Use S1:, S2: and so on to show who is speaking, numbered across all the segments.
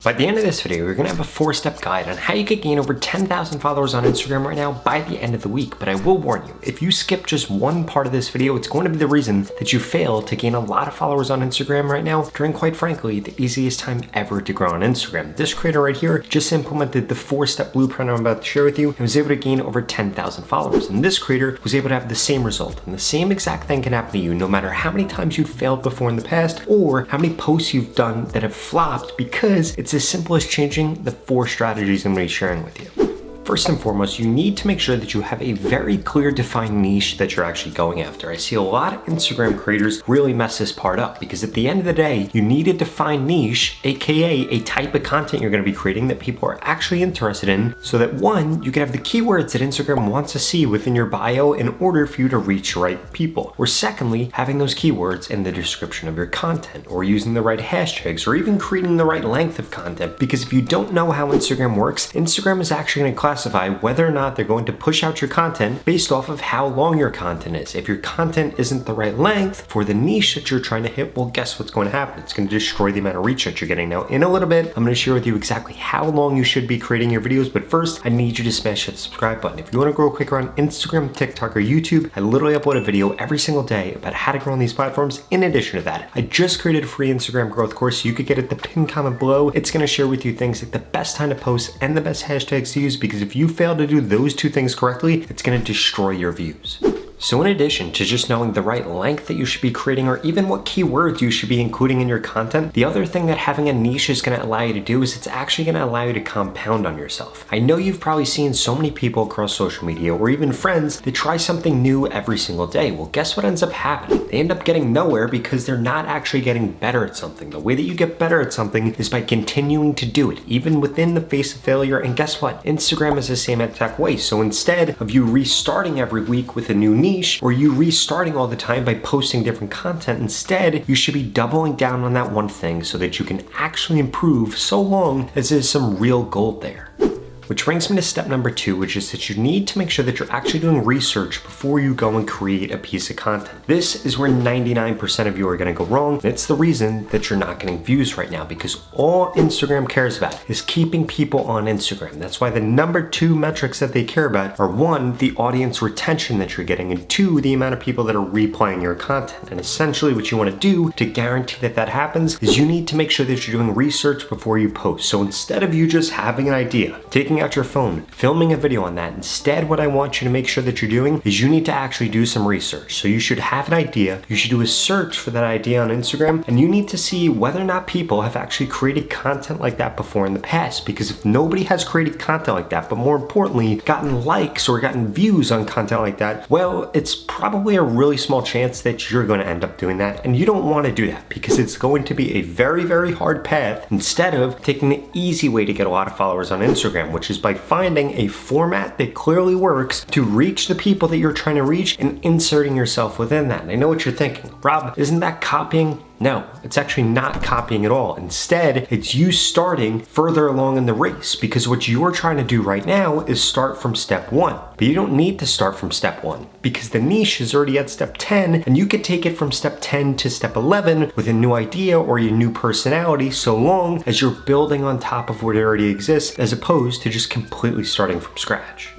S1: By the end of this video, we're gonna have a 4-step guide on how you could gain over 10,000 followers on Instagram right now by the end of the week. But I will warn you, if you skip just one part of this video, it's going to be the reason that you fail to gain a lot of followers on Instagram right now during, quite frankly, the easiest time ever to grow on Instagram. This creator right here just implemented the 4-step blueprint I'm about to share with you and was able to gain over 10,000 followers. And this creator was able to have the same result. And the same exact thing can happen to you no matter how many times you've failed before in the past or how many posts you've done that have flopped, because it's as simple as changing the 4 strategies I'm going to be sharing with you. First and foremost, you need to make sure that you have a very clear defined niche that you're actually going after. I see a lot of Instagram creators really mess this part up because at the end of the day, you need a defined niche, aka a type of content you're going to be creating that people are actually interested in, so that one, you can have the keywords that Instagram wants to see within your bio in order for you to reach the right people. Or secondly, having those keywords in the description of your content, or using the right hashtags, or even creating the right length of content. Because if you don't know how Instagram works, Instagram is actually going to classify whether or not they're going to push out your content based off of how long your content is. If your content isn't the right length for the niche that you're trying to hit, well, guess what's going to happen? It's going to destroy the amount of reach that you're getting. Now, in a little bit, I'm going to share with you exactly how long you should be creating your videos, but first, I need you to smash that subscribe button. If you want to grow quicker on Instagram, TikTok, or YouTube, I literally upload a video every single day about how to grow on these platforms. In addition to that, I just created a free Instagram growth course, so you could get it at the pinned comment below. It's going to share with you things like the best time to post and the best hashtags to use, because if you fail to do those 2 things correctly, it's going to destroy your views. So in addition to just knowing the right length that you should be creating, or even what keywords you should be including in your content, the other thing that having a niche is going to allow you to do is it's actually going to allow you to compound on yourself. I know you've probably seen so many people across social media, or even friends, that try something new every single day. Well, guess what ends up happening? They end up getting nowhere because they're not actually getting better at something. The way that you get better at something is by continuing to do it, even within the face of failure. And guess what? Instagram is the same exact way. So instead of you restarting every week with a new niche, or you restarting all the time by posting different content, instead you should be doubling down on that one thing so that you can actually improve, so long as there's some real gold there. Which brings me to step number 2, which is that you need to make sure that you're actually doing research before you go and create a piece of content. This is where 99% of you are going to go wrong. And it's the reason that you're not getting views right now, because all Instagram cares about is keeping people on Instagram. That's why the number 2 metrics that they care about are 1, the audience retention that you're getting, and 2, the amount of people that are replaying your content. And essentially what you want to do to guarantee that that happens is you need to make sure that you're doing research before you post. So instead of you just having an idea, taking out your phone, filming a video on that, instead what I want you to make sure that you're doing is you need to actually do some research. So you should have an idea, you should do a search for that idea on Instagram, and you need to see whether or not people have actually created content like that before in the past. Because if nobody has created content like that, but more importantly, gotten likes or gotten views on content like that, well, it's probably a really small chance that you're going to end up doing that. And you don't want to do that because it's going to be a very, very hard path instead of taking the easy way to get a lot of followers on Instagram, which is by finding a format that clearly works to reach the people that you're trying to reach and inserting yourself within that. And I know what you're thinking, Rob, isn't that copying? No, it's actually not copying at all. Instead, it's you starting further along in the race, because what you're trying to do right now is start from step 1. But you don't need to start from step 1 because the niche is already at step 10, and you could take it from step 10 to step 11 with a new idea or your new personality, so long as you're building on top of what already exists as opposed to just completely starting from scratch.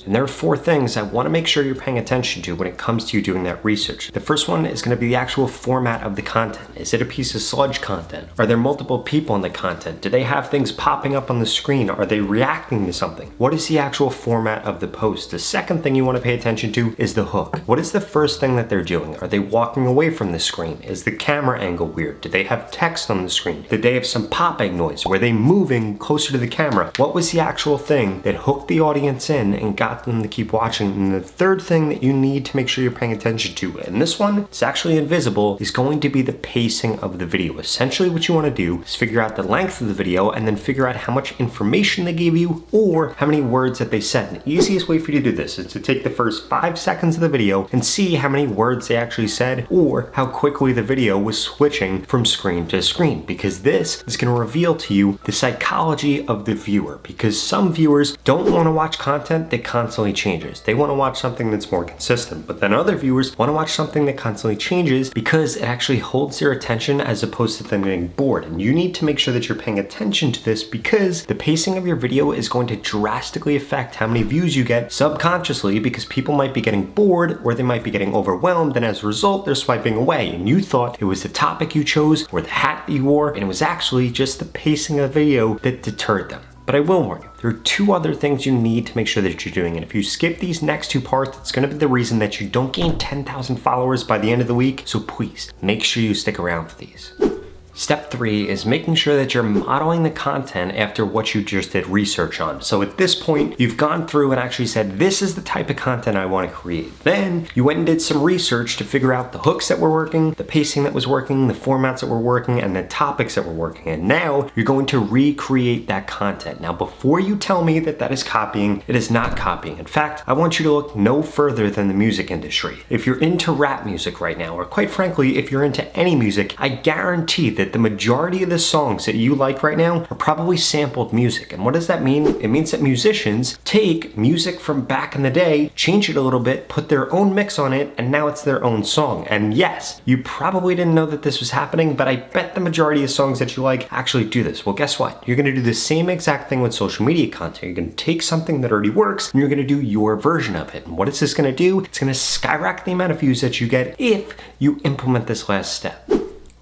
S1: And there are 4 things I want to make sure you're paying attention to when it comes to you doing that research. The first one is going to be the actual format of the content. Is it a piece of sludge content? Are there multiple people in the content? Do they have things popping up on the screen? Are they reacting to something? What is the actual format of the post? The second thing you want to pay attention to is the hook. What is the first thing that they're doing? Are they walking away from the screen? Is the camera angle weird? Do they have text on the screen? Did they have some popping noise? Were they moving closer to the camera? What was the actual thing that hooked the audience in and got them to keep watching? And the third thing that you need to make sure you're paying attention to, and this one, it's actually invisible, is going to be the pacing of the video. Essentially what you want to do is figure out the length of the video and then figure out how much information they gave you or how many words that they said. And the easiest way for you to do this is to take the first 5 seconds of the video and see how many words they actually said or how quickly the video was switching from screen to screen, because this is going to reveal to you the psychology of the viewer. Because some viewers don't want to watch content that constantly changes. They want to watch something that's more consistent, but then other viewers want to watch something that constantly changes because it actually holds their attention as opposed to them getting bored. And you need to make sure that you're paying attention to this because the pacing of your video is going to drastically affect how many views you get subconsciously, because people might be getting bored or they might be getting overwhelmed, and as a result they're swiping away, and you thought it was the topic you chose or the hat that you wore, and it was actually just the pacing of the video that deterred them. But I will warn you, there are two other things you need to make sure that you're doing, and if you skip these next two parts, it's going to be the reason that you don't gain 10,000 followers by the end of the week, so please make sure you stick around for these. Step 3 is making sure that you're modeling the content after what you just did research on. So at this point, you've gone through and actually said, this is the type of content I want to create. Then you went and did some research to figure out the hooks that were working, the pacing that was working, the formats that were working, and the topics that were working. And now you're going to recreate that content. Now, before you tell me that that is copying, it is not copying. In fact, I want you to look no further than the music industry. If you're into rap music right now, or quite frankly, if you're into any music, I guarantee that the majority of the songs that you like right now are probably sampled music. And what does that mean? It means that musicians take music from back in the day, change it a little bit, put their own mix on it, and now it's their own song. And yes, you probably didn't know that this was happening, but I bet the majority of songs that you like actually do this. Well, guess what? You're gonna do the same exact thing with social media content. You're gonna take something that already works and you're gonna do your version of it. And what is this gonna do? It's gonna skyrocket the amount of views that you get if you implement this last step,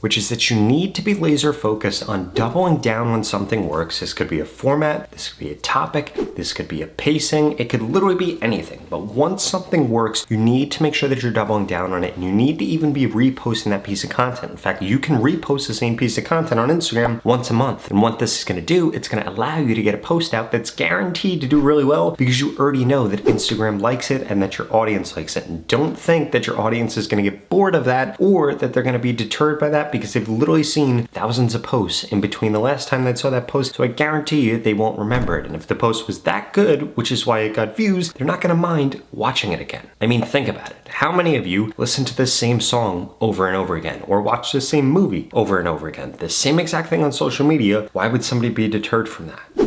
S1: which is that you need to be laser focused on doubling down when something works. This could be a format, this could be a topic, this could be a pacing, it could literally be anything. But once something works, you need to make sure that you're doubling down on it, and you need to even be reposting that piece of content. In fact, you can repost the same piece of content on Instagram once a month. And what this is gonna do, it's gonna allow you to get a post out that's guaranteed to do really well because you already know that Instagram likes it and that your audience likes it. And don't think that your audience is gonna get bored of that or that they're gonna be deterred by that, because they've literally seen thousands of posts in between the last time they saw that post, so I guarantee you they won't remember it. And if the post was that good, which is why it got views, they're not gonna mind watching it again. I mean, think about it. How many of you listen to the same song over and over again, or watch the same movie over and over again? The same exact thing on social media. Why would somebody be deterred from that?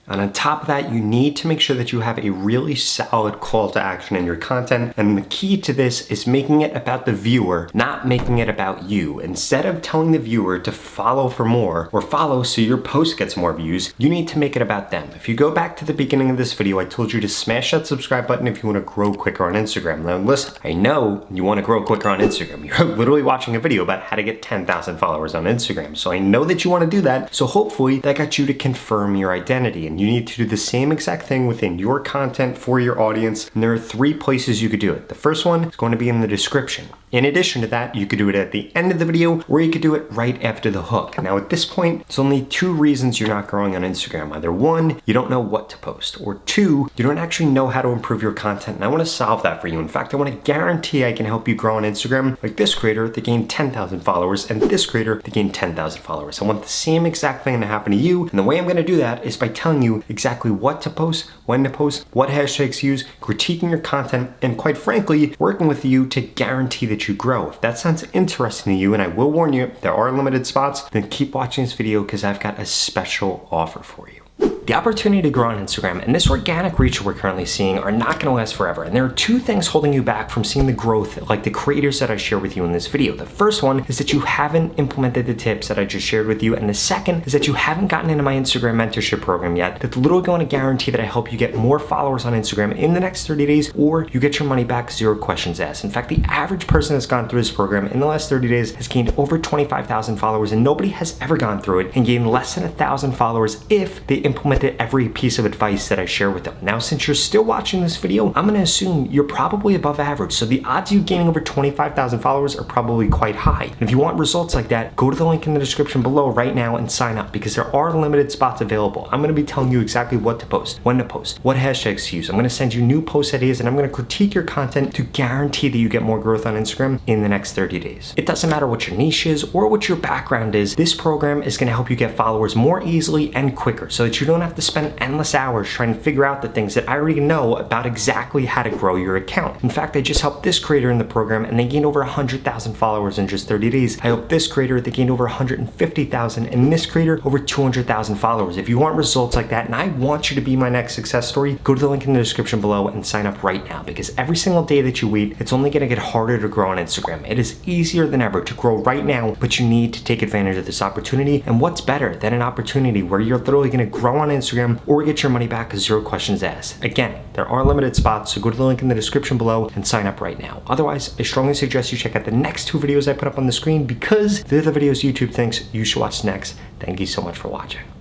S1: And on top of that, you need to make sure that you have a really solid call to action in your content. And the key to this is making it about the viewer, not making it about you. Instead of telling the viewer to follow for more or follow so your post gets more views, you need to make it about them. If you go back to the beginning of this video, I told you to smash that subscribe button if you want to grow quicker on Instagram. Now listen, I know you want to grow quicker on Instagram. You're literally watching a video about how to get 10,000 followers on Instagram. So I know that you want to do that. So hopefully that got you to confirm your identity. And you need to do the same exact thing within your content for your audience. And there are 3 places you could do it. The first one is going to be in the description. In addition to that, you could do it at the end of the video, or you could do it right after the hook. Now at this point, it's only 2 reasons you're not growing on Instagram. Either 1, you don't know what to post, or 2, you don't actually know how to improve your content. And I want to solve that for you. In fact, I want to guarantee I can help you grow on Instagram like this creator that gained 10,000 followers and this creator that gained 10,000 followers. I want the same exact thing to happen to you. And the way I'm going to do that is by telling you exactly what to post, when to post, what hashtags to use, critiquing your content, and quite frankly, working with you to guarantee that you grow. If that sounds interesting to you, and I will warn you, there are limited spots, then keep watching this video because I've got a special offer for you. The opportunity to grow on Instagram and this organic reach we're currently seeing are not going to last forever. And there are 2 things holding you back from seeing the growth like the creators that I share with you in this video. The first one is that you haven't implemented the tips that I just shared with you. And the second is that you haven't gotten into my Instagram mentorship program yet. That's literally going to guarantee that I help you get more followers on Instagram in the next 30 days, or you get your money back, 0 questions asked. In fact, the average person that's gone through this program in the last 30 days has gained over 25,000 followers, and nobody has ever gone through it and gained less than 1,000 followers if they implemented every piece of advice that I share with them. Now, since you're still watching this video, I'm gonna assume you're probably above average. So the odds of you gaining over 25,000 followers are probably quite high. And if you want results like that, go to the link in the description below right now and sign up, because there are limited spots available. I'm gonna be telling you exactly what to post, when to post, what hashtags to use. I'm gonna send you new post ideas, and I'm gonna critique your content to guarantee that you get more growth on Instagram in the next 30 days. It doesn't matter what your niche is or what your background is. This program is gonna help you get followers more easily and quicker so that you don't have to spend endless hours trying to figure out the things that I already know about exactly how to grow your account. In fact, I just helped this creator in the program and they gained over 100,000 followers in just 30 days. I helped this creator, they gained over 150,000, and this creator over 200,000 followers. If you want results like that and I want you to be my next success story, go to the link in the description below and sign up right now, because every single day that you wait, it's only gonna get harder to grow on Instagram. It is easier than ever to grow right now, but you need to take advantage of this opportunity. And what's better than an opportunity where you're literally gonna grow on Instagram or get your money back with 0 questions asked? Again, there are limited spots, so go to the link in the description below and sign up right now. Otherwise, I strongly suggest you check out the next 2 videos I put up on the screen, because they're the videos YouTube thinks you should watch next. Thank you so much for watching.